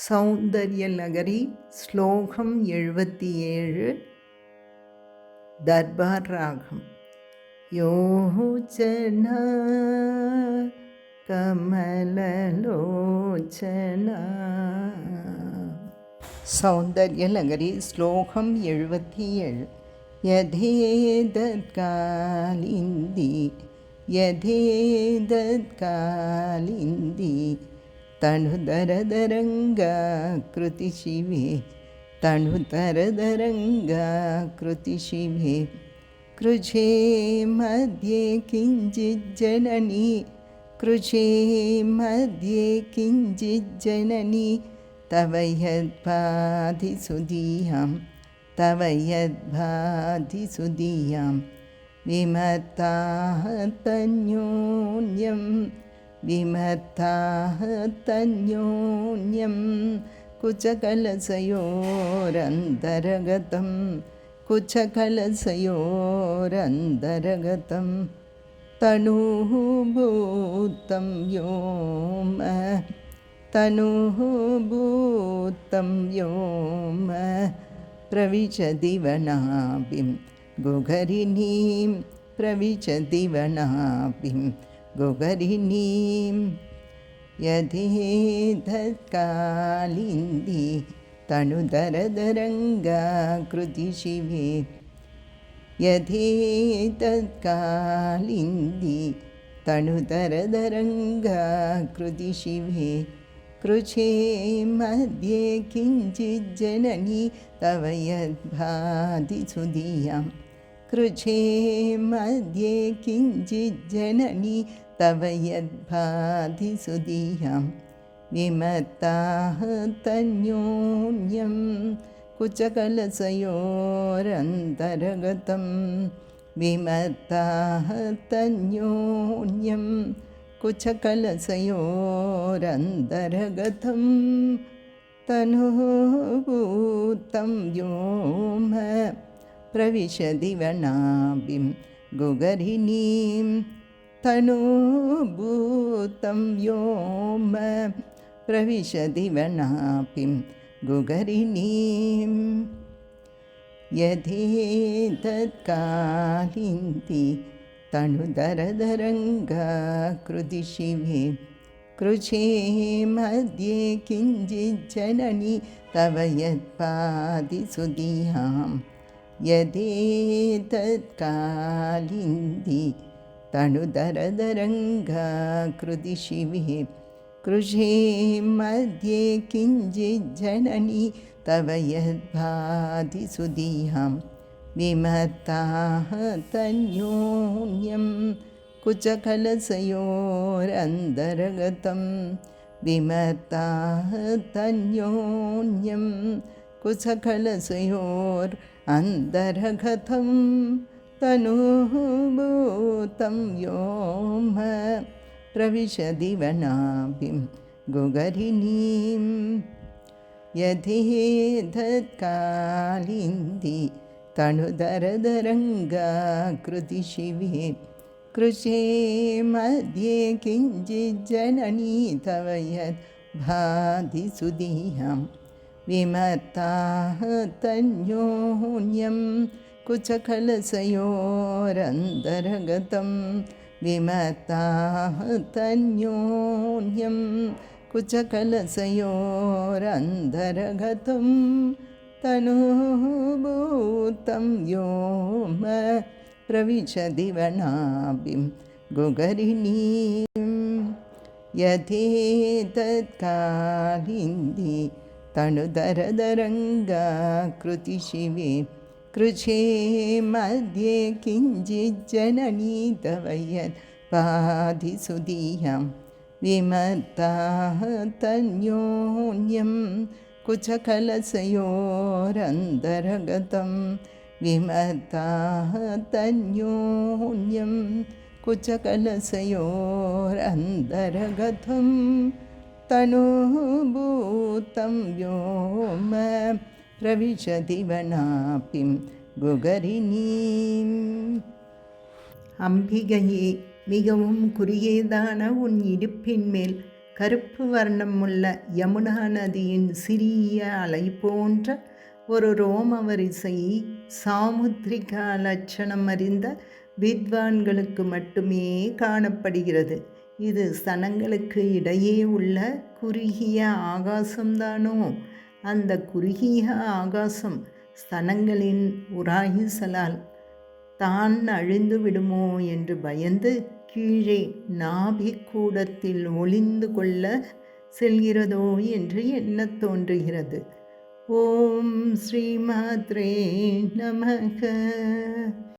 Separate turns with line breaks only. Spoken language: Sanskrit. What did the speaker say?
सौन्दर्यलहरी श्लोकं 77 दर्बार रागं योचना कमललोचना। सौन्दर्यलहरी श्लोकं 77 यथेदत्कालिन्दी यथेदत्कालिन्दी तनुधरधरंगा कृति शिवे तनुधरधरंगा कृति शिवे कृचे मध्ये किंचिज्जननी कृचे मध्ये किंचिज्जननी तव यद्भातिसुदीयां तव यद्भातिसुदीयां विमताः तन्योन्यं विमताः तन्योन्यं कुचकलशयोरन्तर्गतं कुचकलशयोरन्तर्गतं तनुः भूतं व्योम तनुः भूतं व्योम प्रविशति वनाभिं गुगरिणीं प्रविशति वनाभिं गुगरिणीं यथेदत्कालिन्दी तनुधरधरंगा कृति शिवे यथेदत्कालिन्दी तनुधरधरंगा कृति शिवे कृचे मध्ये किंचिज्जननी तव यद्भातिसुदीयां कृचे मध्ये किंचिज्जननी तव यद्भातिसुदीयां विमताः तन्योन्यं कुचकलशयोरन्तर्गतं विमताः तन्योन्यं कुचकलशयोरन्तर्गतं तनुः भूतं व्योम प्रविशति वनाभिं गुगरिणीं तनुभूतं व्योम प्रविशति वनाभिं गुगरिणीं यथेदत्कालिन्दी तनुधरधरंगा कृति शिवे कृचे मध्ये किंचिज्जननी तव यद्भातिसुदीयां यथेदत्कालिन्दी तनुधरधरंगा कृति शिवे कृचे मध्ये किंचिज्जननी तव यद्भातिसुदीयां विमताः तन्योन्यं कुचकलशयोरन्तर्गतं विमताः तन्योन्यं कुचकलशयोरन्तर्गतं तनुः भूतं व्योम प्रविशति वनाभिं गुगरिणीं यथेदत्कालिन्दी तनुधरधरंगा कृति शिवे कृचे मध्ये किंचिज्जननी तव यद्भातिसुदीयां विमताः तन्योन्यं कुचकलशयोरन्तर्गतं विमताः तन्योन्यं कुचकलशयोरन्तर्गतं तनुः भूतं व्योम प्रविशति वनाभिं गुगरिणीं यथेदत्कालिन्दी तनुधरधरंगा कृति शिवे कृचे मध्ये किंचिज्जननी तव यद्भातिसुदीयां विमताः तन्योन्यं कुचकलशयोरन्तर्गतं विमताः तन्योन्यं कुचकलशयोरन्तर्गतं तनुः भूतं व्योम प्रविशति वनाभिं गुगरिणीं அம்பிகையே, மிகவும் குறுகியதான உன் இடுப்பின் மேல் கருப்பு வர்ணமுள்ள யமுனா நதியின் சிறிய அலை போன்ற ஒரு ரோம வரிசை சாமுத்ரிகா லட்சணம் அறிந்த வித்வான்களுக்கு மட்டுமே காணப்படுகிறது. இது ஸ்தனங்களுக்கு இடையே உள்ள குறுகிய ஆகாசம்தானோ? அந்த குறுகிய ஆகாசம் ஸ்தனங்களின் உராயுசலால் தான் அழிந்து விடுமோ என்று பயந்து கீழே நாபிக்கூடத்தில் ஒளிந்து கொள்ள செல்கிறதோ என்று எண்ணத் தோன்றுகிறது. ஓம் ஸ்ரீ மாத்ரே நமக.